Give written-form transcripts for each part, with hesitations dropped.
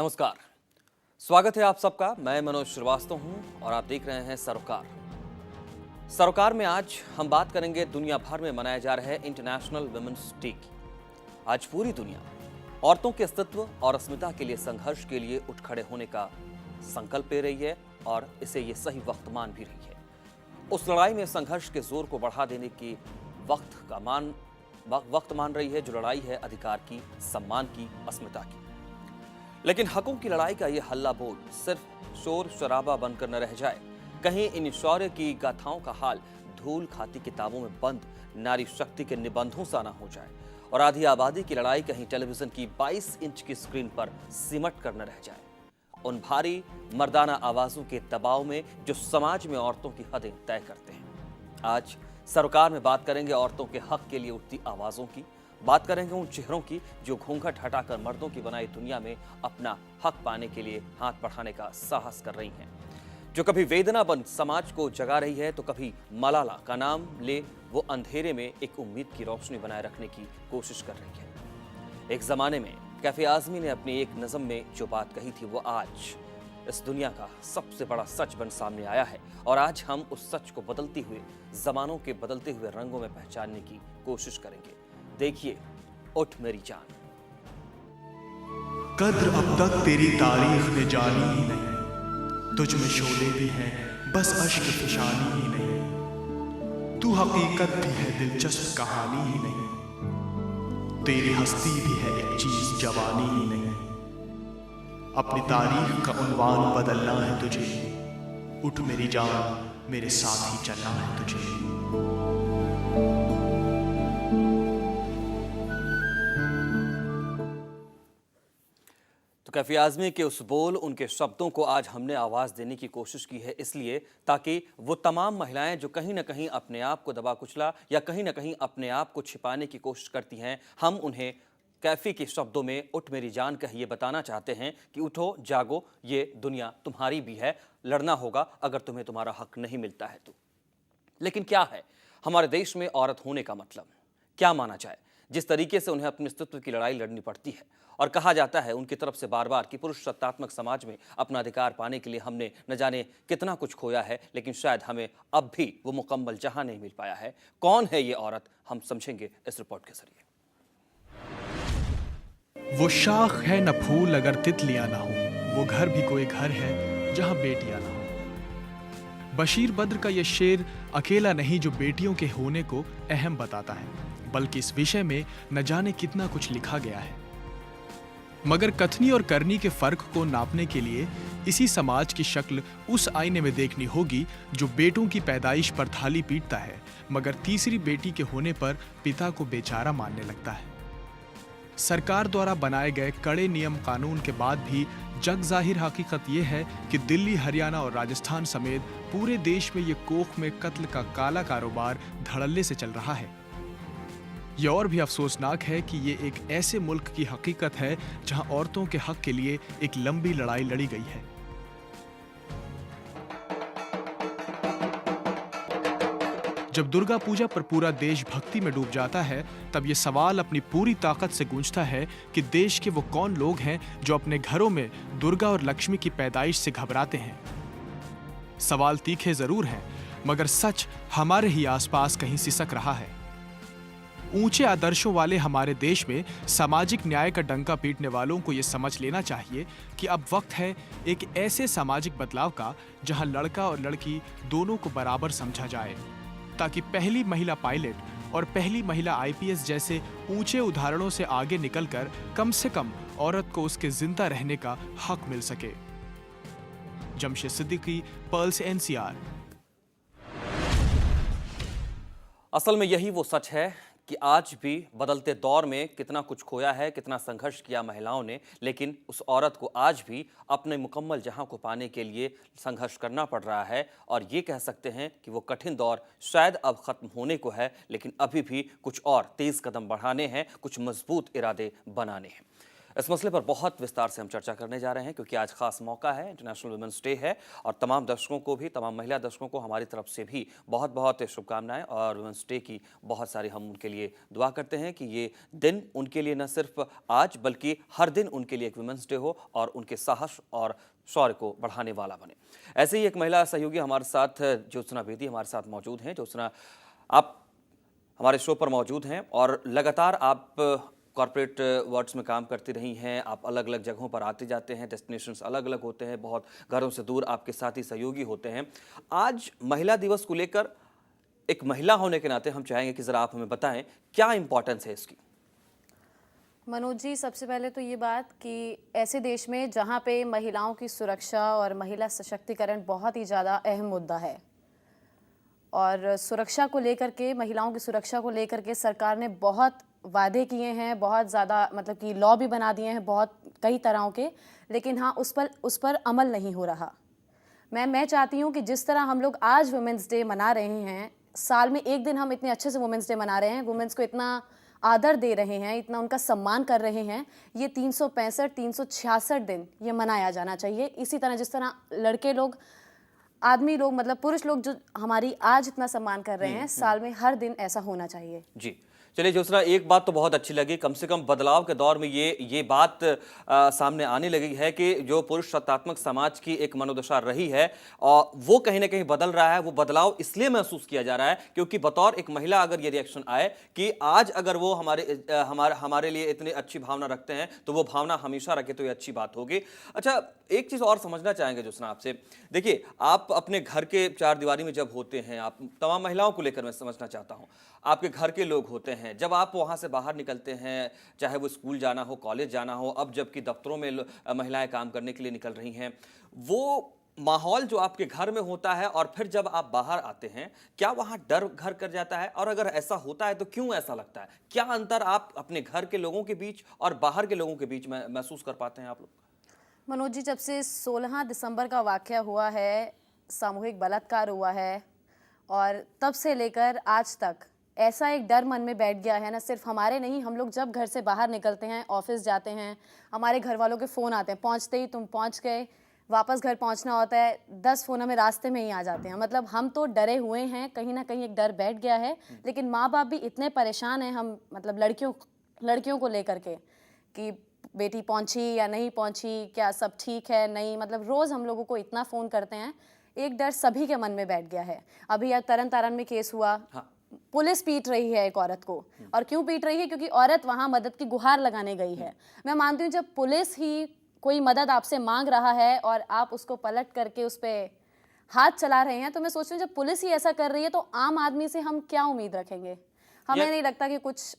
नमस्कार। स्वागत है आप सबका। मैं मनोज श्रीवास्तव हूं और आप देख रहे हैं सरोकार। सरोकार में आज हम बात करेंगे दुनिया भर में मनाए जा रहे इंटरनेशनल वुमेन्स डे की। आज पूरी दुनिया औरतों के अस्तित्व और अस्मिता के लिए संघर्ष के लिए उठ खड़े होने का संकल्प ले रही है और इसे ये सही वक्त मान भी रही है। उस लड़ाई में संघर्ष के जोर को बढ़ा देने की वक्त मान रही है जो लड़ाई है अधिकार की, सम्मान की, अस्मिता की। लेकिन हकों की लड़ाई का यह हल्ला बोल सिर्फ शोर शराबा बनकर न रह जाए। कहीं इन शौर्य की गाथाओं का हाल धूल खाती किताबों में बंद नारी शक्ति के निबंधों सा ना हो जाए और आधी आबादी की लड़ाई कहीं टेलीविजन की 22 इंच की स्क्रीन पर सिमट कर न रह जाए। उन भारी मर्दाना आवाजों के दबाव में जो समाज में औरतों की हदें तय करते हैं। आज सरोकार में बात करेंगे औरतों के हक के लिए उठती आवाजों की। बात करेंगे उन चेहरों की जो घूंघट हटाकर मर्दों की बनाई दुनिया में अपना हक पाने के लिए हाथ बढ़ाने का साहस कर रही हैं, जो कभी वेदना बन समाज को जगा रही है तो कभी मलाला का नाम ले वो अंधेरे में एक उम्मीद की रोशनी बनाए रखने की कोशिश कर रही है। एक जमाने में कैफे आजमी ने अपनी एक नज़म में जो बात कही थी वो आज इस दुनिया का सबसे बड़ा सच बन सामने आया है और आज हम उस सच को बदलती हुए जमानों के बदलते हुए रंगों में पहचानने की कोशिश करेंगे। देखिए, उठ मेरी जान। कद्र अब तक तेरी तारीख ने जानी ही नहीं, तुझ में शोले भी हैं बस अश्क फिशानी ही नहीं। तू हकीकत भी है दिलचस्प कहानी ही नहीं, तेरी हस्ती भी है एक चीज जवानी ही नहीं। अपनी तारीख का उन्वान बदलना है तुझे, उठ मेरी जान मेरे साथ ही चलना है तुझे। तो कैफे आजमी के उस बोल, उनके शब्दों को आज हमने आवाज देने की कोशिश की है, इसलिए ताकि वो तमाम महिलाएं जो कहीं ना कहीं अपने आप को दबा कुचला या कहीं ना कहीं अपने आप को छिपाने की कोशिश करती हैं, हम उन्हें कैफी के शब्दों में उठ मेरी जान कहिए बताना चाहते हैं कि उठो, जागो, ये दुनिया तुम्हारी भी है, लड़ना होगा अगर तुम्हें तुम्हारा हक नहीं मिलता है तो। लेकिन क्या है हमारे देश में औरत होने का मतलब? क्या माना जाए? जिस तरीके से उन्हें अपने अस्तित्व की लड़ाई लड़नी पड़ती है और कहा जाता है उनकी तरफ से बार बार कि पुरुष सत्तात्मक समाज में अपना अधिकार पाने के लिए हमने न जाने कितना कुछ खोया है, लेकिन शायद हमें अब भी वो मुकम्मल जहां नहीं मिल पाया है। कौन है ये औरत, हम समझेंगे इस रिपोर्ट के जरिए। वो शाख है न फूल अगर तितलियां ना हो, वो घर भी कोई घर है जहां बेटियां ना हो। बशीर बद्र का ये शेर अकेला नहीं जो बेटियों के होने को अहम बताता है, बल्कि इस विषय में न जाने कितना कुछ लिखा गया है। मगर कथनी और करनी के फर्क को नापने के लिए इसी समाज की शक्ल उस आईने में देखनी होगी जो बेटों की पैदाइश पर थाली पीटता है, मगर तीसरी बेटी के होने पर पिता को बेचारा मानने लगता है। सरकार द्वारा बनाए गए कड़े नियम कानून के बाद भी जग जाहिर हकीकत यह है कि दिल्ली, हरियाणा और राजस्थान समेत पूरे देश में ये कोख में कत्ल का काला कारोबार धड़ल्ले से चल रहा है। यह और भी अफसोसनाक है कि ये एक ऐसे मुल्क की हकीकत है जहां औरतों के हक के लिए एक लंबी लड़ाई लड़ी गई है। जब दुर्गा पूजा पर पूरा देश भक्ति में डूब जाता है, तब ये सवाल अपनी पूरी ताकत से गूंजता है कि देश के वो कौन लोग हैं जो अपने घरों में दुर्गा और लक्ष्मी की पैदाइश से घबराते हैं। सवाल तीखे जरूर हैं, मगर सच हमारे ही आसपास कहीं सिसक रहा है। ऊंचे आदर्शों वाले हमारे देश में सामाजिक न्याय का डंका पीटने वालों को यह समझ लेना चाहिए कि अब वक्त है एक ऐसे सामाजिक बदलाव का जहां लड़का और लड़की दोनों को बराबर समझा जाए, ताकि पहली महिला पायलट और पहली महिला आईपीएस जैसे ऊंचे उदाहरणों से आगे निकलकर कम से कम औरत को उसके जिंदा रहने का हक मिल सके। Jamshed Siddiqui, pearls, NCR. असल में यही वो सच है कि आज भी बदलते दौर में कितना कुछ खोया है, कितना संघर्ष किया महिलाओं ने, लेकिन उस औरत को आज भी अपने मुकम्मल जहां को पाने के लिए संघर्ष करना पड़ रहा है। और ये कह सकते हैं कि वो कठिन दौर शायद अब खत्म होने को है, लेकिन अभी भी कुछ और तेज कदम बढ़ाने हैं, कुछ मजबूत इरादे बनाने हैं। इस मसले पर बहुत विस्तार से हम चर्चा करने जा रहे हैं क्योंकि आज खास मौका है, इंटरनेशनल वुमेन्स डे है और तमाम दर्शकों को भी, तमाम महिला दर्शकों को हमारी तरफ से भी बहुत बहुत शुभकामनाएं और वुमेन्स डे की बहुत सारी हम उनके लिए दुआ करते हैं कि ये दिन उनके लिए न सिर्फ आज बल्कि हर दिन उनके लिए एक वुमेन्स डे हो और उनके साहस और शौर्य को बढ़ाने वाला बने। ऐसे ही एक महिला सहयोगी हमारे साथ ज्योत्सना बेदी हमारे साथ मौजूद हैं। ज्योत्सना, आप हमारे शो पर मौजूद हैं और लगातार आप कॉर्पोरेट वर्ल्ड्स में काम करती रही हैं। आप अलग अलग जगहों पर आते जाते हैं, डेस्टिनेशंस अलग अलग होते हैं, बहुत घरों से दूर आपके साथी सहयोगी होते हैं। आज महिला दिवस को लेकर एक महिला होने के नाते हम चाहेंगे कि ज़रा आप हमें बताएं क्या इंपॉर्टेंस है इसकी। मनोज जी, सबसे पहले तो ये बात कि ऐसे देश में जहाँ पे महिलाओं की सुरक्षा और महिला सशक्तिकरण बहुत ही ज़्यादा अहम मुद्दा है और सुरक्षा को लेकर के, महिलाओं की सुरक्षा को लेकर के सरकार ने बहुत वादे किए हैं, बहुत ज़्यादा मतलब कि लॉ भी बना दिए हैं बहुत कई तरहों के, लेकिन हाँ उस पर अमल नहीं हो रहा। मैं चाहती हूँ कि जिस तरह हम लोग आज वुमेंस डे मना रहे हैं, साल में एक दिन हम इतने अच्छे से वुमेंस डे मना रहे हैं, वुमेंस को इतना आदर दे रहे हैं, इतना उनका सम्मान कर रहे हैं, ये 365 366 दिन ये मनाया जाना चाहिए। इसी तरह जिस तरह लड़के लोग, आदमी लोग, मतलब पुरुष लोग जो हमारी आज इतना सम्मान कर रहे हैं, साल में हर दिन ऐसा होना चाहिए। जी चलिए ज्योत्सना, एक बात तो बहुत अच्छी लगी, कम से कम बदलाव के दौर में ये बात सामने आने लगी है कि जो पुरुष सत्तात्मक समाज की एक मनोदशा रही है और वो कहीं ना कहीं बदल रहा है। वो बदलाव इसलिए महसूस किया जा रहा है क्योंकि बतौर एक महिला अगर ये रिएक्शन आए कि आज अगर वो हमारे लिए इतनी अच्छी भावना रखते हैं तो वो भावना हमेशा रखे तो ये अच्छी बात होगी। अच्छा, एक चीज़ और समझना चाहेंगे ज्योत्सना आपसे। देखिए, आप अपने घर के चार दीवारी में जब होते हैं, आप तमाम महिलाओं को लेकर मैं समझना चाहता हूँ, आपके घर के लोग होते हैं, जब आप वहाँ से बाहर निकलते हैं, चाहे वो स्कूल जाना हो, कॉलेज जाना हो, अब जबकि दफ्तरों में महिलाएं काम करने के लिए निकल रही हैं, वो माहौल जो आपके घर में होता है और फिर जब आप बाहर आते हैं, क्या वहाँ डर घर कर जाता है? और अगर ऐसा होता है तो क्यों ऐसा लगता है? क्या अंतर आप अपने घर के लोगों के बीच और बाहर के लोगों के बीच में महसूस कर पाते हैं आप लोग? मनोज जी, जब से 16 दिसंबर का वाक़या हुआ है, सामूहिक बलात्कार हुआ है और तब से लेकर आज तक ऐसा एक डर मन में बैठ गया है ना, सिर्फ हमारे नहीं, हम लोग जब घर से बाहर निकलते हैं, ऑफिस जाते हैं, हमारे घर वालों के फ़ोन आते हैं, पहुंचते ही तुम पहुंच गए, वापस घर पहुंचना होता है, 10 फ़ोन हमें रास्ते में ही आ जाते हैं। मतलब हम तो डरे हुए हैं, कहीं ना कहीं एक डर बैठ गया है, लेकिन माँ बाप भी इतने परेशान हैं, हम मतलब लड़कियों को लेकर के कि बेटी पहुंची या नहीं पहुंची, क्या सब ठीक है, नहीं, मतलब रोज़ हम लोगों को इतना फ़ोन करते हैं। एक डर सभी के मन में बैठ गया है। अभी यार तरन तारण में केस हुआ, पुलिस पीट रही है एक औरत को, और क्यों पीट रही है? क्योंकि औरत वहां मदद की गुहार लगाने गई है। मैं मानती हूँ जब पुलिस ही कोई मदद आपसे मांग रहा है और आप उसको पलट करके उस पर हाथ चला रहे हैं, तो मैं सोच रही हूँ जब पुलिस ही ऐसा कर रही है तो आम आदमी से हम क्या उम्मीद रखेंगे? हमें नहीं लगता कि कुछ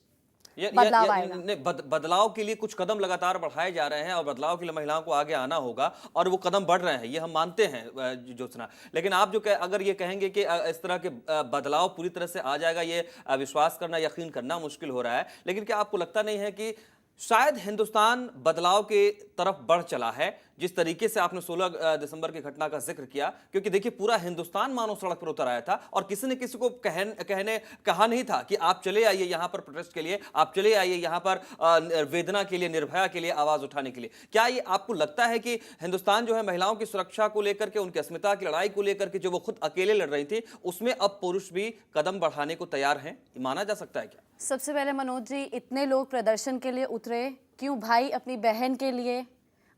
बदलाव आएगा। बदलाव के लिए कुछ कदम लगातार बढ़ाए जा रहे हैं और बदलाव के लिए महिलाओं को आगे आना होगा और वो कदम बढ़ रहे हैं, ये हम मानते हैं ज्योत्सना। लेकिन आप जो अगर ये कहेंगे कि इस तरह के बदलाव पूरी तरह से आ जाएगा, ये विश्वास करना, यकीन करना मुश्किल हो रहा है। लेकिन क्या आपको लगता नहीं है कि शायद हिंदुस्तान बदलाव के तरफ बढ़ चला है, जिस तरीके से आपने 16 दिसंबर की घटना का जिक्र किया? क्योंकि देखिए, पूरा हिंदुस्तान मानो सड़क पर उतर आया था और किसी ने किसी को कहा नहीं था कि आप चले आइए यहाँ पर प्रोटेस्ट के लिए, आप चले आइए यहाँ पर वेदना के लिए, निर्भया के लिए आवाज उठाने के लिए। क्या ये आपको लगता है कि हिंदुस्तान जो है महिलाओं की सुरक्षा को लेकर के, उनकी अस्मिता की लड़ाई को लेकर के जो वो खुद अकेले लड़ रही थी, उसमें अब पुरुष भी कदम बढ़ाने को तैयार हैं? माना जा सकता है क्या? सबसे पहले मनोज जी, इतने लोग प्रदर्शन के लिए उतरे क्यों? भाई अपनी बहन के लिए,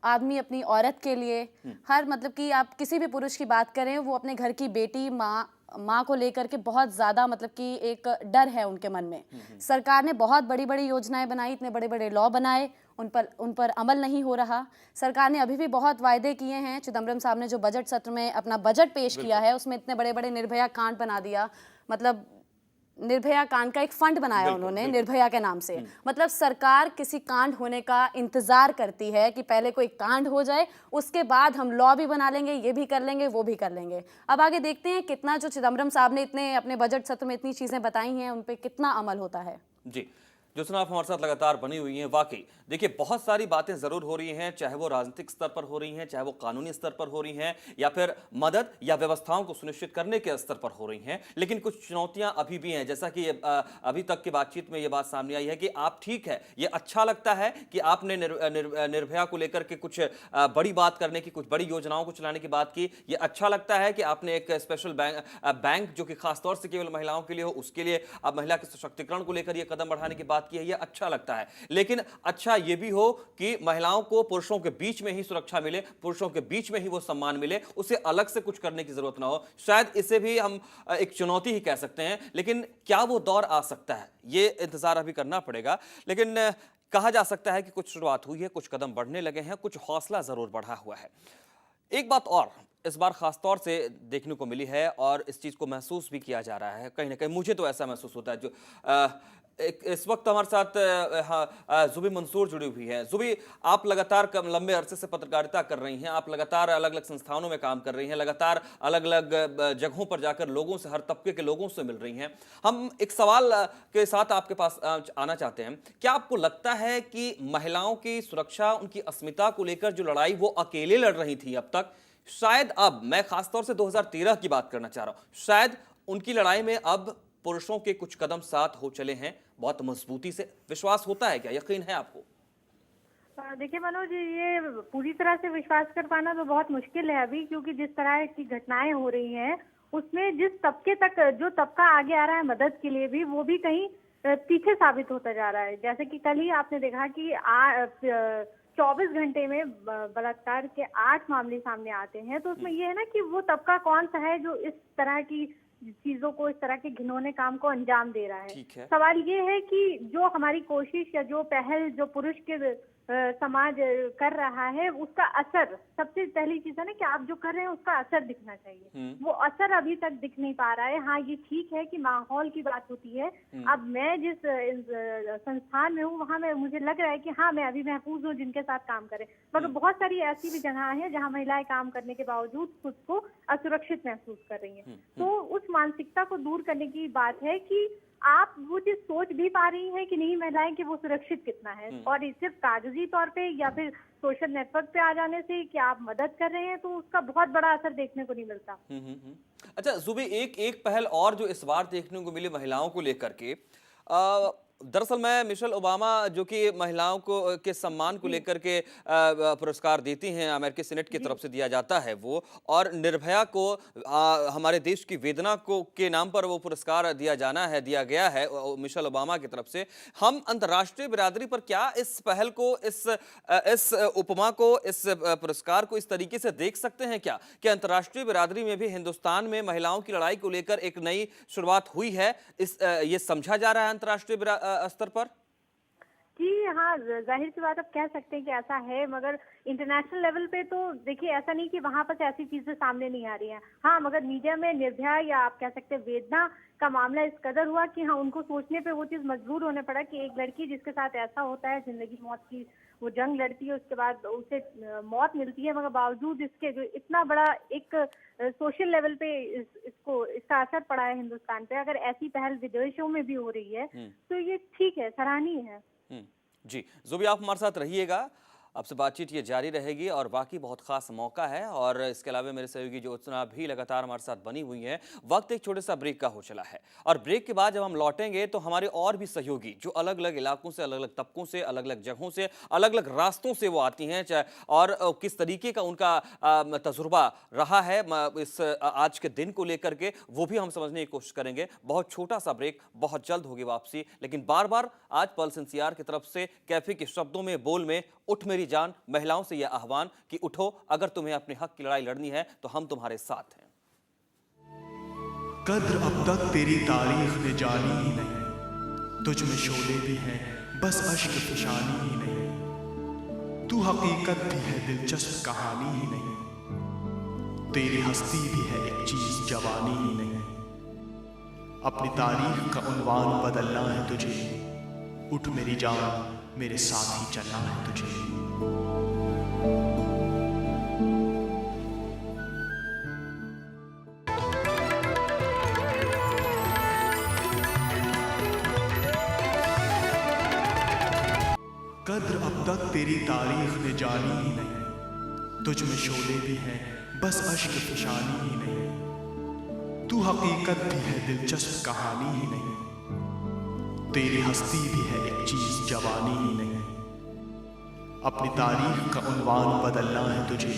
आदमी अपनी औरत के लिए, हर मतलब कि आप किसी भी पुरुष की बात करें, वो अपने घर की बेटी, माँ को लेकर के बहुत ज़्यादा मतलब कि एक डर है उनके मन में। सरकार ने बहुत बड़ी बड़ी योजनाएं बनाई, इतने बड़े बड़े लॉ बनाए, उन पर अमल नहीं हो रहा। सरकार ने अभी भी बहुत वायदे किए हैं। चिदम्बरम साहब ने जो बजट सत्र में अपना बजट पेश किया है, उसमें इतने बड़े बड़े निर्भया कांड बना दिया, मतलब निर्भया कांड का एक फंड बनाया उन्होंने निर्भया के नाम से। मतलब सरकार किसी कांड होने का इंतजार करती है कि पहले कोई कांड हो जाए, उसके बाद हम लॉ भी बना लेंगे, ये भी कर लेंगे, वो भी कर लेंगे। अब आगे देखते हैं कितना जो चिदम्बरम साहब ने इतने अपने बजट सत्र में इतनी चीजें बताई हैं, उन पे कितना अमल होता है। जी ज्योत्सना आप हमारे साथ लगातार बनी हुई हैं। वाकई देखिए, बहुत सारी बातें जरूर हो रही हैं, चाहे वो राजनीतिक स्तर पर हो रही हैं, चाहे वो कानूनी स्तर पर हो रही हैं, या फिर मदद या व्यवस्थाओं को सुनिश्चित करने के स्तर पर हो रही हैं। लेकिन कुछ चुनौतियां अभी भी हैं, जैसा कि अभी तक की बातचीत में ये बात सामने आई है कि आप ठीक है, ये अच्छा लगता है कि आपने निर्भया को लेकर के कुछ बड़ी बात करने की, कुछ बड़ी योजनाओं को चलाने की बात की। ये अच्छा लगता है कि आपने एक स्पेशल बैंक जो कि खासतौर से केवल महिलाओं के लिए हो, उसके लिए अब महिला के सशक्तिकरण को लेकर यह कदम बढ़ाने की बात की है, यह अच्छा लगता है। लेकिन अच्छा यह भी हो कि महिलाओं को पुरुषों के बीच में ही सुरक्षा मिले, पुरुषों के बीच में ही वो सम्मान मिले, उसे अलग से कुछ करने की जरूरत ना हो। शायद इसे भी हम एक चुनौती ही कह सकते हैं। लेकिन क्या वो दौर आ सकता है, ये इंतजार अभी करना पड़ेगा। लेकिन कहा जा सकता है कि कुछ शुरुआत हुई है, कुछ कदम बढ़ने लगे हैं, कुछ हौसला जरूर बढ़ा हुआ है। एक बात और इस बार खास तौर से देखने को मिली है और इस चीज को महसूस भी किया जा रहा है, कहीं ना कहीं मुझे तो ऐसा महसूस होता है। जो इस वक्त हमारे साथ जुबी मंसूर जुड़ी हुई है। जुबी, आप लगातार लंबे अरसे से पत्रकारिता कर रही हैं, आप लगातार अलग अलग संस्थानों में काम कर रही हैं, लगातार अलग अलग जगहों पर जाकर लोगों से, हर तबके के लोगों से मिल रही हैं। हम एक सवाल के साथ आपके पास आना चाहते हैं। क्या आपको लगता है कि महिलाओं की सुरक्षा, उनकी अस्मिता को लेकर जो लड़ाई वो अकेले लड़ रही थी अब तक, शायद अब मैं खासतौर से 2013 की बात करना चाह रहा हूं, शायद उनकी लड़ाई में अब पुरुषों के कुछ कदम साथ हो चले हैं, बहुत मजबूती से? विश्वास होता है क्या, यकीन है आपको? देखिए मनोज, ये पूरी तरह से विश्वास कर पाना तो बहुत मुश्किल है अभी, क्योंकि जिस तरह की घटनाएं हो रही हैं उसमें जिस तबके तक, जो तबका आगे आ रहा है मदद के लिए भी, वो भी कहीं पीछे साबित होता जा रहा है। जैसे कि कल ही आपने देखा कि 24 घंटे में बलात्कार के 8 मामले सामने आते हैं। तो उसमें ये है ना कि वो तबका कौन सा है जो इस तरह की चीजों को, इस तरह के घिनौने काम को अंजाम दे रहा है। सवाल ये है कि जो हमारी कोशिश या जो पहल जो पुरुष के समाज कर रहा है, उसका असर, सबसे पहली चीज है ना कि आप जो कर रहे हैं उसका असर दिखना चाहिए। वो असर अभी तक दिख नहीं पा रहा है। हाँ, ये ठीक है कि माहौल की बात होती है। अब मैं जिस संस्थान में हूँ वहाँ में मुझे लग रहा है कि हाँ, मैं अभी महफूज हूँ जिनके साथ काम करें, मगर बहुत सारी ऐसी भी जगह है जहाँ महिलाएं काम करने के बावजूद खुद को असुरक्षित महसूस कर रही हैं। तो उस मानसिकता को दूर करने की बात है कि आप वो चीज सोच भी पा रही हैं कि नहीं महिलाएं, कि वो सुरक्षित कितना है, और सिर्फ कागजी तौर पे या फिर सोशल नेटवर्क पे आ जाने से कि आप मदद कर रहे हैं तो उसका बहुत बड़ा असर देखने को नहीं मिलता। अच्छा जुबी, एक पहल और जो इस बार देखने को मिली महिलाओं को लेकर के, दरअसल मैं मिशेल ओबामा जो कि महिलाओं को के सम्मान को लेकर के पुरस्कार देती हैं, अमेरिकी सीनेट की तरफ से दिया जाता है वो, और निर्भया को हमारे देश की वेदना को के नाम पर वो पुरस्कार दिया गया है मिशेल ओबामा की तरफ से। हम अंतर्राष्ट्रीय बिरादरी पर क्या इस पहल को, इस उपमा को, इस पुरस्कार को इस तरीके से देख सकते हैं क्या कि अंतर्राष्ट्रीय बिरादरी में भी हिंदुस्तान में महिलाओं की लड़ाई को लेकर एक नई शुरुआत हुई है, ये समझा जा रहा है अंतर्राष्ट्रीय स्तर पर? जी हाँ, जाहिर सी बात आप कह सकते हैं कि ऐसा है, मगर इंटरनेशनल लेवल पे तो देखिए ऐसा नहीं कि वहाँ पर ऐसी चीजें सामने नहीं आ रही हैं। हाँ, मगर मीडिया में निर्भया या आप कह सकते हैं वेदना का मामला इस कदर हुआ कि हाँ, उनको सोचने पे वो चीज मजबूर होने पड़ा कि एक लड़की जिसके साथ ऐसा होता है, जिंदगी मौत की वो जंग लड़ती है, उसके बाद उसे मौत मिलती है, मगर बावजूद इसके जो इतना बड़ा एक सोशल लेवल पे इसका असर पड़ा है हिंदुस्तान पे, अगर ऐसी पहल विदेशों में भी हो रही है तो ये ठीक है, सराहनीय है। जी जुबी, आप हमारे साथ रहिएगा, आपसे बातचीत ये जारी रहेगी और बाकी बहुत खास मौका है। और इसके अलावा मेरे सहयोगी ज्योत्सना भी लगातार हमारे साथ बनी हुई हैं। वक्त एक छोटे सा ब्रेक का हो चला है और ब्रेक के बाद जब हम लौटेंगे तो हमारे और भी सहयोगी जो अलग अलग इलाकों से, अलग अलग तबकों से, अलग अलग जगहों से, अलग अलग रास्तों से वो आती हैं, और किस तरीके का उनका तजुर्बा रहा है इस आज के दिन को लेकर के, वो भी हम समझने की कोशिश करेंगे। बहुत छोटा सा ब्रेक, बहुत जल्द होगी वापसी। लेकिन बार बार आज पल्स एनसीआर की तरफ से कैफे के शब्दों में, बोल में, उठ मेरी जान, महिलाओं से यह आह्वान कि उठो, अगर तुम्हें अपने हक की लड़ाई लड़नी है तो हम तुम्हारे साथ हैं। कद्र अब तक तेरी तारीख ने जानी ही नहीं, तुझ में शोले भी हैं बस अश्क फिशानी ही नहीं, तू हकीकत भी है दिलचस्प कहानी ही नहीं, तेरी हस्ती भी है एक चीज जवानी ही नहीं, अपनी तारीख का उन्वान बदलना है तुझे, उठ मेरी जान, मेरे साथ ही चलना है तुझे। कद्र अब तक तेरी तारीख ने जानी ही नहीं, तुझ में शोले भी हैं बस अश्क फिशानी ही नहीं, तू हकीकत भी है दिलचस्प कहानी ही नहीं, तेरी हस्ती भी है एक चीज जवानी ही नहीं, अपनी तारीख का उन्वान बदलना है तुझे,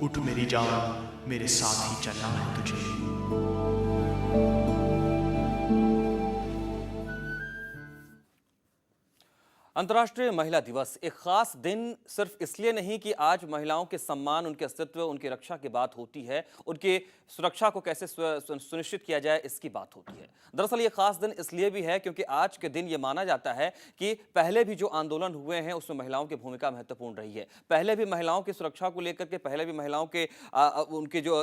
उठ मेरी जान मेरे साथ ही चलना है तुझे। अंतर्राष्ट्रीय महिला दिवस एक खास दिन सिर्फ इसलिए नहीं कि आज महिलाओं के सम्मान, उनके अस्तित्व, उनकी रक्षा की बात होती है, उनकी सुरक्षा को कैसे सुनिश्चित किया जाए इसकी बात होती है। दरअसल ये खास दिन इसलिए भी है क्योंकि आज के दिन ये माना जाता है कि पहले भी जो आंदोलन हुए हैं उसमें महिलाओं की भूमिका महत्वपूर्ण रही है। पहले भी महिलाओं की सुरक्षा को लेकर के, पहले भी महिलाओं के उनके जो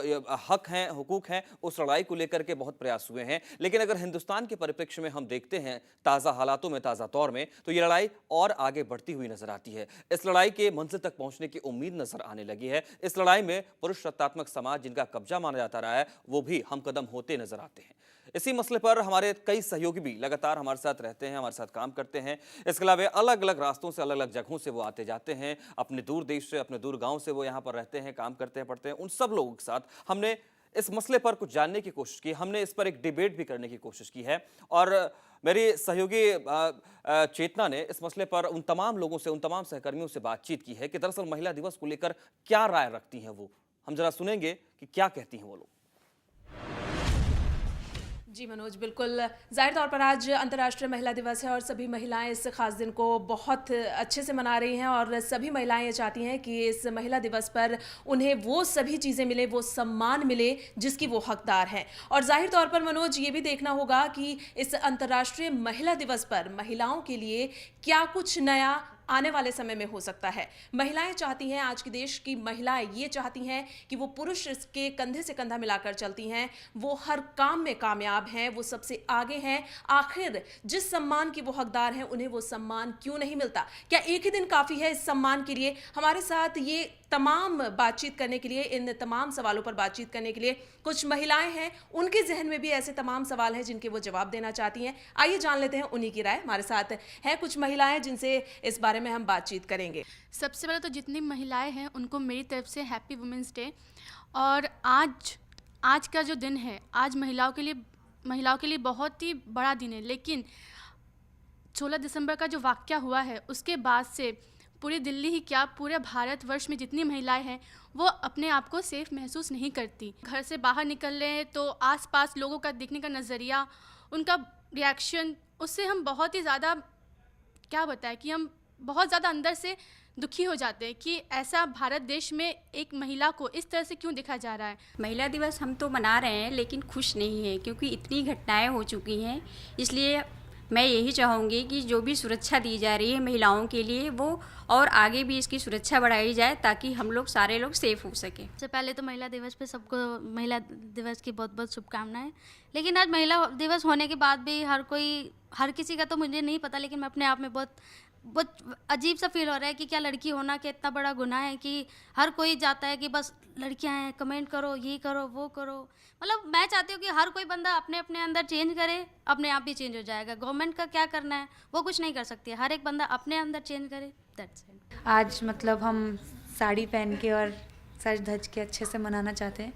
हक हैं, हुकूक हैं, उस लड़ाई को लेकर के बहुत प्रयास हुए हैं। लेकिन अगर हिंदुस्तान के परिप्रेक्ष्य में हम देखते हैं ताज़ा हालातों में, ताज़ा दौर में, तो ये लड़ाई और आगे बढ़ती हुई नजर आती है। इस लड़ाई के मंजिल तक पहुंचने की उम्मीद नजर आने लगी है। इस लड़ाई में पुरुष सत्तात्मक समाज जिनका कब्जा माना जाता रहा है वो भी हम कदम होते नजर आते हैं। इसी मसले पर हमारे कई सहयोगी भी लगातार हमारे साथ रहते हैं, हमारे साथ काम करते हैं। इसके अलावा अलग अलग रास्तों से, अलग अलग जगहों से वो आते जाते हैं, अपने दूर देश से, अपने दूर गांव से वो यहाँ पर रहते हैं, काम करते हैं, पढ़ते हैं। उन सब लोगों के साथ हमने इस मसले पर कुछ जानने की कोशिश की, हमने इस पर एक डिबेट भी करने की कोशिश की है। और मेरी सहयोगी चेतना ने इस मसले पर उन तमाम लोगों से, उन तमाम सहकर्मियों से बातचीत की है कि दरअसल महिला दिवस को लेकर क्या राय रखती हैं वो। हम जरा सुनेंगे कि क्या कहती हैं वो लोग। जी मनोज, बिल्कुल जाहिर तौर पर आज अंतर्राष्ट्रीय महिला दिवस है और सभी महिलाएं इस खास दिन को बहुत अच्छे से मना रही हैं और सभी महिलाएं ये चाहती हैं कि इस महिला दिवस पर उन्हें वो सभी चीज़ें मिले, वो सम्मान मिले जिसकी वो हकदार हैं। और जाहिर तौर पर मनोज ये भी देखना होगा कि इस अंतर्राष्ट्रीय महिला दिवस पर महिलाओं के लिए क्या कुछ नया आने वाले समय में हो सकता है। महिलाएं चाहती हैं, आज के देश की महिलाएं ये चाहती हैं कि वो पुरुष के कंधे से कंधा मिलाकर चलती हैं, वो हर काम में कामयाब हैं, वो सबसे आगे हैं। आखिर जिस सम्मान की वो हकदार हैं उन्हें वो सम्मान क्यों नहीं मिलता? क्या एक ही दिन काफ़ी है इस सम्मान के लिए? हमारे साथ ये तमाम बातचीत करने के लिए, इन तमाम सवालों पर बातचीत करने के लिए कुछ महिलाएं हैं, उनके जहन में भी ऐसे तमाम सवाल हैं जिनके वो जवाब देना चाहती हैं। आइए जान लेते हैं उन्हीं की राय। हमारे साथ हैं कुछ महिलाएं जिनसे इस बारे में हम बातचीत करेंगे। सबसे पहले तो जितनी महिलाएं हैं उनको मेरी तरफ से हैप्पी वुमेंस डे। और आज का जो दिन है, आज महिलाओं के लिए बहुत ही बड़ा दिन है। लेकिन 16 दिसंबर का जो वाक़या हुआ है उसके बाद से पूरी दिल्ली ही क्या, पूरे भारतवर्ष में जितनी महिलाएं हैं वो अपने आप को सेफ़ महसूस नहीं करती। घर से बाहर निकल रहे हैं तो आसपास लोगों का देखने का नज़रिया, उनका रिएक्शन, उससे हम बहुत ही ज़्यादा, क्या बताएं, कि हम बहुत ज़्यादा अंदर से दुखी हो जाते हैं कि ऐसा भारत देश में एक महिला को इस तरह से क्यों देखा जा रहा है। महिला दिवस हम तो मना रहे हैं लेकिन खुश नहीं हैं क्योंकि इतनी घटनाएं हो चुकी हैं। इसलिए मैं यही चाहूँगी कि जो भी सुरक्षा दी जा रही है महिलाओं के लिए वो और आगे भी इसकी सुरक्षा बढ़ाई जाए ताकि हम लोग सारे लोग सेफ हो सकें। सबसे पहले तो महिला दिवस पे सबको महिला दिवस की बहुत बहुत शुभकामनाएं। लेकिन आज महिला दिवस होने के बाद भी हर किसी का तो मुझे नहीं पता, लेकिन मैं अपने आप में बहुत अजीब सा फील हो रहा है कि क्या लड़की होना क्या इतना बड़ा गुनाह है कि हर कोई जाता है कि बस लड़कियां हैं, कमेंट करो, ये करो, वो करो। मतलब मैं चाहती हूँ कि हर कोई बंदा अपने अपने अंदर चेंज करे, अपने आप भी चेंज हो जाएगा। गवर्नमेंट का क्या करना है वो कुछ नहीं कर सकती है, हर एक बंदा अपने अंदर चेंज करे, दैट्स इट। आज मतलब हम साड़ी पहन के और सज धज के अच्छे से मनाना चाहते हैं,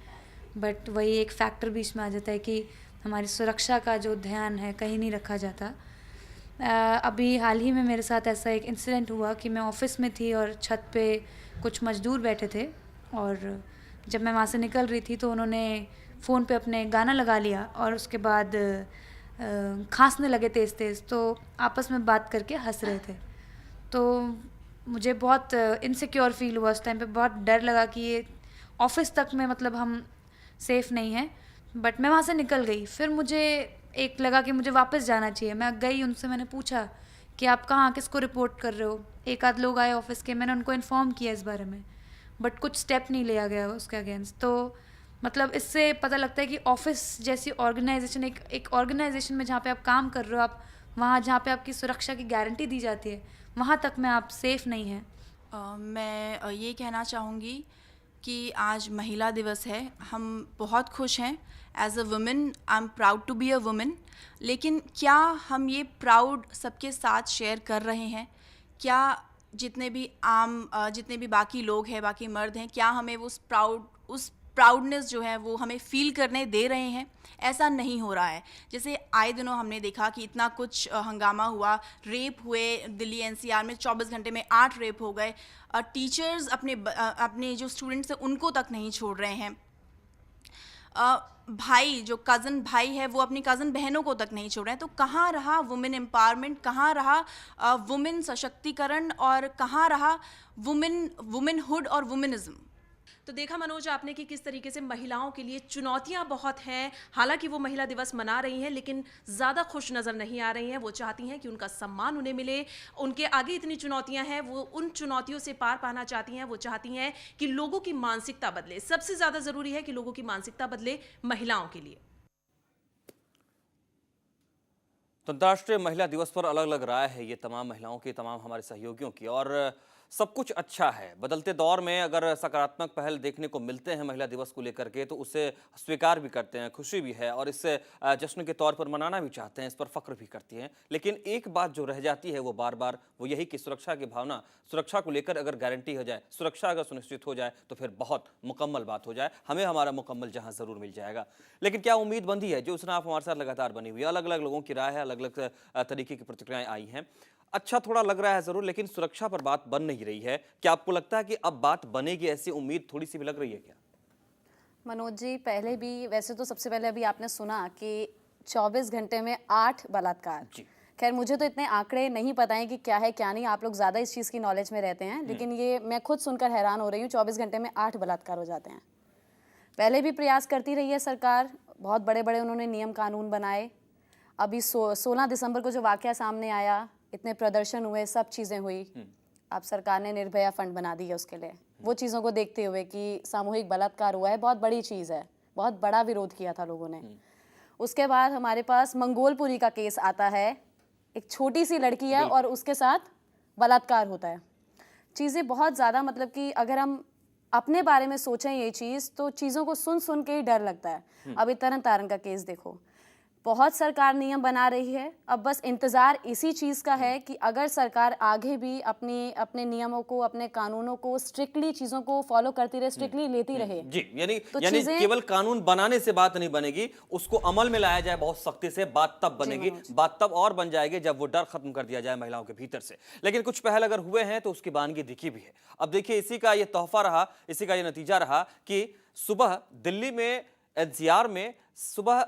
बट वही एक फैक्टर बीच में आ जाता है कि हमारी सुरक्षा का जो ध्यान है कहीं नहीं रखा जाता। अभी हाल ही में मेरे साथ ऐसा एक इंसिडेंट हुआ कि मैं ऑफ़िस में थी और छत पे कुछ मज़दूर बैठे थे और जब मैं वहाँ से निकल रही थी तो उन्होंने फ़ोन पे अपने गाना लगा लिया और उसके बाद खांसने लगे तेज़ तेज़, तो आपस में बात करके हंस रहे थे। तो मुझे बहुत इनसिक्योर फील हुआ उस टाइम पे, बहुत डर लगा कि ये ऑफ़िस तक में मतलब हम सेफ़ नहीं हैं। बट मैं वहाँ से निकल गई। फिर मुझे एक लगा कि मुझे वापस जाना चाहिए। मैं गई, उनसे मैंने पूछा कि आप कहाँ, किसको रिपोर्ट कर रहे हो। एक आध लोग आए ऑफिस के, मैंने उनको इन्फॉर्म किया इस बारे में, बट कुछ स्टेप नहीं लिया गया उसके अगेंस्ट। तो मतलब इससे पता लगता है कि ऑफिस जैसी ऑर्गेनाइजेशन, एक ऑर्गेनाइजेशन में जहाँ पे आप काम कर रहे हो, आप वहाँ जहाँ पे आपकी सुरक्षा की गारंटी दी जाती है वहाँ तक में आप सेफ़ नहीं हैं। मैं ये कहना चाहूँगी कि आज महिला दिवस है, हम बहुत खुश हैं। As a women I am proud to be a women. लेकिन क्या हम ये प्राउड सबके साथ शेयर कर रहे हैं? क्या जितने भी बाकी लोग हैं, बाकी मर्द हैं, क्या हमें वो उस प्राउडनेस जो है वो हमें फील करने दे रहे हैं? ऐसा नहीं हो रहा है। जैसे आए दिनों हमने देखा कि इतना कुछ हंगामा हुआ, रेप हुए दिल्ली एनसीआर में 24 घंटे में 8 रेप हो गए। टीचर्स अपने जो स्टूडेंट्स हैं उनको तक नहीं छोड़ रहे हैं। भाई जो कज़न भाई है वो अपनी कज़न बहनों को तक नहीं छोड़ रहे हैं। तो कहाँ रहा वुमेन एम्पावरमेंट, कहाँ रहा वुमेन सशक्तिकरण, और कहाँ रहा वुमेनहुड और वुमेनिज्म? तो देखा मनोज आपने कि किस तरीके से महिलाओं के लिए चुनौतियां बहुत हैं। हालांकि वो महिला दिवस मना रही हैं लेकिन ज़्यादा खुश नज़र नहीं आ रही हैं। वो चाहती हैं कि उनका सम्मान उन्हें मिले। उनके आगे इतनी चुनौतियां हैं, वो उन चुनौतियों से पार पाना चाहती हैं। वो चाहती हैं कि लोगों की मानसिकता बदले। सबसे ज़्यादा ज़रूरी है कि लोगों की मानसिकता बदले महिलाओं के लिए। तो अंतर्राष्ट्रीय महिला दिवस पर अलग अलग राय है ये तमाम महिलाओं की, तमाम हमारे सहयोगियों की, और सब कुछ अच्छा है। बदलते दौर में अगर सकारात्मक पहल देखने को मिलते हैं महिला दिवस को लेकर के तो उसे स्वीकार भी करते हैं, खुशी भी है और इससे जश्न के तौर पर मनाना भी चाहते हैं, इस पर फख्र भी करती हैं। लेकिन एक बात जो रह जाती है वो बार बार वो यही कि सुरक्षा की भावना, सुरक्षा को लेकर अगर गारंटी हो जाए, सुरक्षा अगर सुनिश्चित हो जाए तो फिर बहुत मुकम्मल बात हो जाए, हमें हमारा मुकम्मल जहां ज़रूर मिल जाएगा। लेकिन क्या उम्मीद बंधी है जो उसने आप हमारे साथ लगातार बनी हुई है। अलग अलग लोगों की राय है, अलग अलग तरीके की प्रतिक्रियाएं आई हैं। अच्छा थोड़ा लग रहा है जरूर, लेकिन सुरक्षा पर बात बन नहीं रही है। क्या आपको लगता है कि अब बात बनेगी, ऐसी उम्मीद थोड़ी सी भी लग रही है क्या? मनोज जी, पहले भी वैसे तो सबसे पहले अभी आपने सुना कि 24 घंटे में 8 बलात्कार। खैर मुझे तो इतने आंकड़े नहीं पता है कि क्या है क्या नहीं, आप लोग ज़्यादा इस चीज़ की नॉलेज में रहते हैं, लेकिन ये मैं खुद सुनकर हैरान हो रही हूँ। 24 घंटे में 8 बलात्कार हो जाते हैं। पहले भी प्रयास करती रही है सरकार, बहुत बड़े बड़े उन्होंने नियम कानून बनाए। अभी 16 दिसंबर को जो वाक़या सामने आया, इतने प्रदर्शन हुए, सब चीज़ें हुई। अब सरकार ने निर्भया फंड बना दी है उसके लिए। वो चीज़ों को देखते हुए कि सामूहिक बलात्कार हुआ है, बहुत बड़ी चीज़ है, बहुत बड़ा विरोध किया था लोगों ने। उसके बाद हमारे पास मंगोलपुरी का केस आता है, एक छोटी सी लड़की है और उसके साथ बलात्कार होता है। चीज़ें बहुत ज़्यादा, मतलब कि अगर हम अपने बारे में सोचें ये चीज़, तो चीज़ों को सुन सुन के ही डर लगता है। अभी तरन तारण का केस देखो, बहुत सरकार नियम बना रही है, अब बस इंतज़ार इसी चीज़ का है कि अगर सरकार आगे भी अपने नियमों को, अपने कानूनों को स्ट्रिक्टली, चीज़ों को फॉलो करती रहे, स्ट्रिक्टली लेती रहे। जी, यानी केवल कानून बनाने से बात नहीं बनेगी, उसको अमल में लाया जाए बहुत सख्ती से, बात तब बनेगी। बात तब और बन जाएगी जब वो डर खत्म कर दिया जाए महिलाओं के भीतर से। लेकिन कुछ पहल अगर हुए हैं तो उसकी बानगी दिखी भी है। अब देखिए इसी का ये तोहफा रहा, इसी का ये नतीजा रहा कि सुबह दिल्ली में एनसीआर में सुबह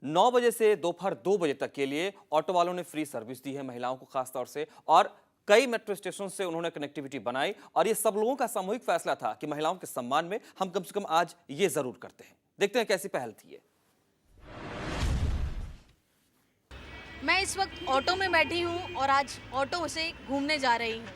9 बजे से दोपहर 2 बजे तक के लिए ऑटो वालों ने फ्री सर्विस दी है महिलाओं को खास तौर से, और कई मेट्रो स्टेशन से उन्होंने कनेक्टिविटी बनाई। और ये सब लोगों का सामूहिक फैसला था कि महिलाओं के सम्मान में हम कम से कम आज ये जरूर करते हैं। देखते हैं कैसी पहल थी ये। मैं इस वक्त ऑटो में बैठी हूँ और आज ऑटो से घूमने जा रही हूँ,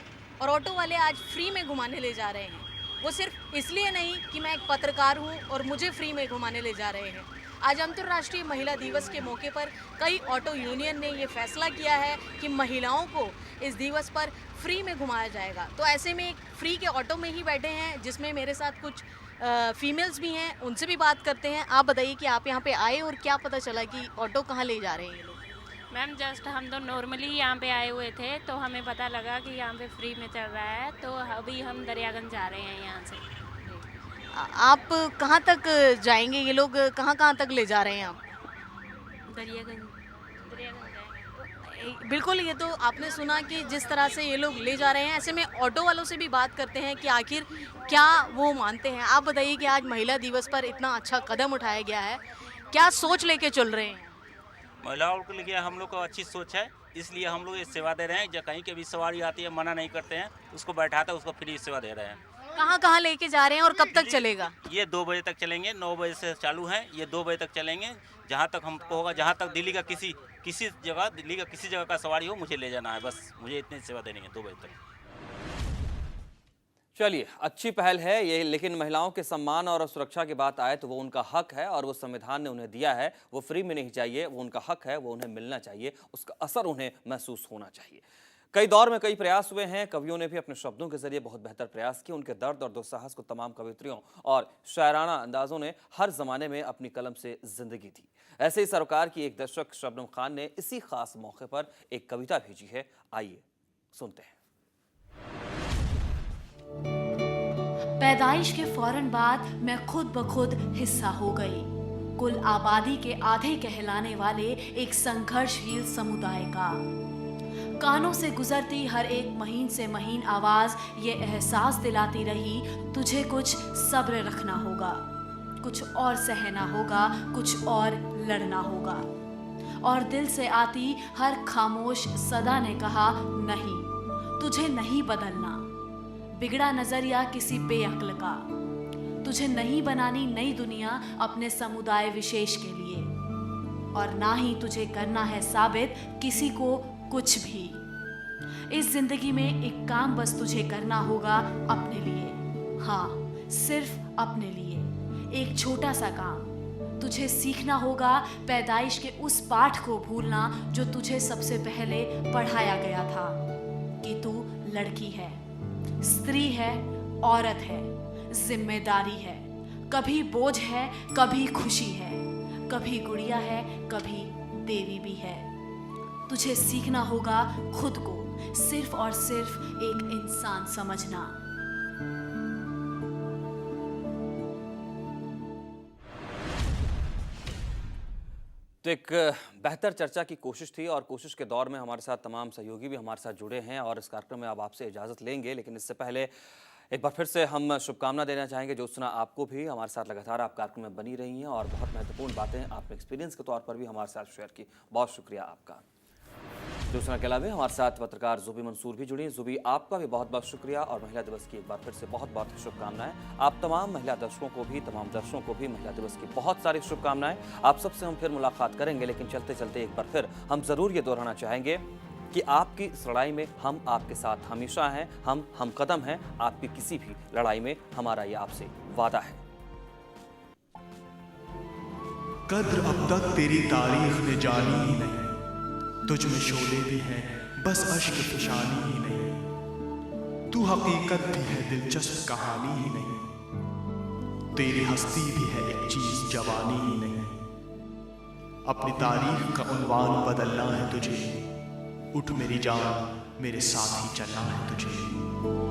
और ऑटो वाले आज फ्री में घुमाने ले जा रहे हैं। वो सिर्फ इसलिए नहीं कि मैं एक पत्रकार हूँ और मुझे फ्री में घुमाने ले जा रहे हैं। आज अंतर्राष्ट्रीय महिला दिवस के मौके पर कई ऑटो यूनियन ने ये फैसला किया है कि महिलाओं को इस दिवस पर फ्री में घुमाया जाएगा। तो ऐसे में एक फ्री के ऑटो में ही बैठे हैं, जिसमें मेरे साथ कुछ फीमेल्स भी हैं, उनसे भी बात करते हैं। आप बताइए कि आप यहाँ पे आए और क्या पता चला कि ऑटो कहाँ ले जा रहे हैं ये लोग? मैम जस्ट हम तो नॉर्मली यहाँ पे आए हुए थे, तो हमें पता लगा कि यहाँ पे फ्री में चल रहा है, तो अभी हम दरियागंज जा रहे हैं यहाँ से। आप कहाँ तक जाएंगे? ये लोग कहाँ तक ले जा रहे हैं आप? दरियागंज जाएंगे। बिल्कुल, ये तो आपने सुना कि जिस तरह से ये लोग ले जा रहे हैं। ऐसे में ऑटो वालों से भी बात करते हैं कि आखिर क्या वो मानते हैं। आप बताइए कि आज महिला दिवस पर इतना अच्छा कदम उठाया गया है, क्या सोच लेके चल रहे हैं? महिलाओं के लिए हम लोग को अच्छी सोच है, इसलिए हम लोग ये सेवा दे रहे हैं। जब कहीं के भी सवारी आती है मना नहीं करते हैं, उसको बैठाते हैं, उसको फ्री सेवा दे रहे हैं। कहाँ लेके जा रहे हैं और कब तक चलेगा? ये 2 बजे तक चलेंगे, 9 बजे से चालू है, ये 2 बजे तक चलेंगे। जहाँ तक हमको होगा, जहाँ तक दिल्ली का किसी जगह का सवारी हो, मुझे ले जाना है, बस मुझे इतनी सेवा देनी है 2 बजे तक। चलिए, अच्छी पहल है ये, लेकिन महिलाओं के सम्मान और सुरक्षा की बात आए तो वो उनका हक है और वो संविधान ने उन्हें दिया है। वो फ्री में नहीं चाहिए, वो उनका हक है, वो उन्हें मिलना चाहिए, उसका असर उन्हें महसूस होना चाहिए। कई दौर में कई प्रयास हुए हैं, कवियों ने भी अपने शब्दों के जरिए बहुत बेहतर प्रयास किए। उनके दर्द और दुस्साहस को तमाम कवित्रियों और शायराना अंदाजों ने हर जमाने में अपनी कलम से जिंदगी दी। ऐसे ही सरोकार की एक दर्शक शबनम खान ने इसी खास मौके पर एक कविता भेजी है, आइए सुनते हैं। पैदाइश के फौरन बाद मैं खुद ब खुद हिस्सा हो गई, कुल आबादी के आधे कहलाने वाले एक संघर्षशील समुदाय का। कानों से गुजरती हर एक महीन से महीन आवाज ये एहसास दिलाती रही, तुझे कुछ सब्र रखना होगा, कुछ और सहना होगा, कुछ और लड़ना होगा। और दिल से आती हर खामोश सदा ने कहा, नहीं, तुझे नहीं बदलना। बिगड़ा नजरिया किसी बेअक्ल का, तुझे नहीं बनानी नई दुनिया अपने समुदाय विशेष के लिए, और ना ही तुझे करना है साबित किसी को कुछ भी। इस जिंदगी में एक काम बस तुझे करना होगा अपने लिए, हाँ, सिर्फ अपने लिए। एक छोटा सा काम, तुझे सीखना होगा पैदाइश के उस पाठ को भूलना जो तुझे सबसे पहले पढ़ाया गया था, कि तू लड़की है, स्त्री है, औरत है, जिम्मेदारी है, कभी बोझ है, कभी खुशी है, कभी गुड़िया है, कभी देवी भी है। तुझे सीखना होगा खुद को सिर्फ और सिर्फ एक इंसान समझना। तो एक बेहतर चर्चा की कोशिश थी, और कोशिश के दौर में हमारे साथ तमाम सहयोगी भी हमारे साथ जुड़े हैं, और इस कार्यक्रम में अब आपसे इजाज़त लेंगे। लेकिन इससे पहले एक बार फिर से हम शुभकामना देना चाहेंगे ज्योत्सना आपको भी। हमारे साथ लगातार आप कार्यक्रम में बनी रही हैं और बहुत महत्वपूर्ण बातें आपने एक्सपीरियंस के तौर पर भी हमारे साथ शेयर की, बहुत शुक्रिया आपका। ज्योत्सना के अलावा हमारे साथ पत्रकार जुबी मंसूर भी जुड़ी। जुबी, आपका भी बहुत बहुत शुक्रिया, और महिला दिवस की एक बार फिर से बहुत बहुत शुभकामनाएं। आप तमाम महिला दर्शकों को भी, तमाम दर्शकों को भी महिला दिवस की बहुत सारी शुभकामनाएं। आप सबसे हम फिर मुलाकात करेंगे, लेकिन चलते चलते एक बार फिर हम ज़रूर ये दोहराना चाहेंगे कि आपकी इस लड़ाई में हम आपके साथ हमेशा हैं, हम कदम हैं। आपकी किसी भी लड़ाई में हमारा ये आपसे वादा है। कद्र अब तक तेरी तारीख ने जानी ही नहीं, तुझ में शोले भी हैं, बस अश्क फिशानी ही नहीं। तू हकीकत भी है, दिलचस्प कहानी ही नहीं। तेरी हस्ती भी है एक चीज, जवानी ही नहीं। अपनी तारीख का उन्वान बदलना है तुझे, उठ मेरी जान, मेरे साथ ही चलना है तुझे।